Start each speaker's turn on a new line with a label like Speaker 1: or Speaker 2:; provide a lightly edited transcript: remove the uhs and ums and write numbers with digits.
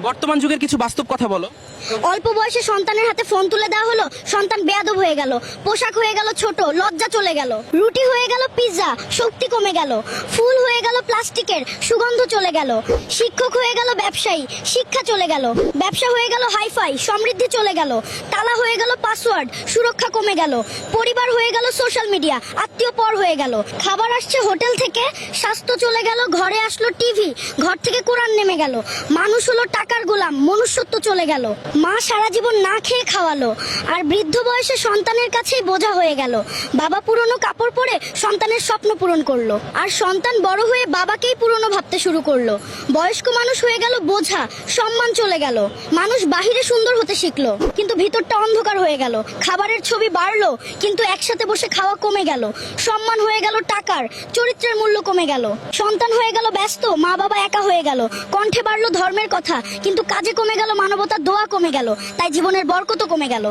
Speaker 1: বর্তমান যুগের কিছু বাস্তব কথা বলো।
Speaker 2: অল্প বয়সে সন্তানের হাতে ফোন তুলে দেওয়া হলো, সন্তান বেয়াদব হয়ে গেল, পোশাক হয়ে গেল ছোট, লজ্জা চলে গেল, রুটি হয়ে গেল পিৎজা, শক্তি কমে গেল, ফুল হয়ে গেল প্লাস্টিকের, সুগন্ধ চলে গেল, শিক্ষক হয়ে গেল ব্যবসায়ী, শিক্ষা চলে গেল, ব্যবসা হয়ে গেল হাইফাই, সমৃদ্ধি চলে গেল, তালা হয়ে গেল পাসওয়ার্ড, সুরক্ষা কমে গেল, পরিবার হয়ে গেল সোশ্যাল মিডিয়া, আত্মীয় পর হয়ে গেল, খাবার আসছে হোটেল থেকে, স্বাস্থ্য চলে গেল, ঘরে আসলো টিভি, ঘর থেকে কোরআন নেমে গেল, মানুষ হলো টাকার গোলাম, মনুষ্যত্ব চলে গেল, মা সারা জীবন না খেয়ে খাওয়ালো, আর বৃদ্ধ বয়সে সন্তানের কাছেই বোঝা হয়ে গেল, বাবা পুরনো কাপড় পরে সন্তানের স্বপ্ন পূরণ করলো, আর সন্তান বড় হয়ে বাবাকেই পুরনো ভাবতে শুরু করলো, বয়স্ক মানুষ হয়ে গেল বোঝা, সম্মান চলে গেল, মানুষ বাহিরে সুন্দর হতে শিখলো কিন্তু ভিতরটা অন্ধকার হয়ে গেল, খাবারের ছবি বাড়লো কিন্তু একসাথে বসে খাওয়া কমে গেল, সম্মান হয়ে গেল টাকার, চরিত্রের মূল্য কমে গেল, সন্তান হয়ে গেল ব্যস্ত, মা বাবা একা হয়ে গেল, কণ্ঠে বাড়লো ধর্মের কথা কিন্তু কাজে কমে গেল মানবতার দোয়া কমে গেল, তাই জীবনের বরকতও কমে গেল।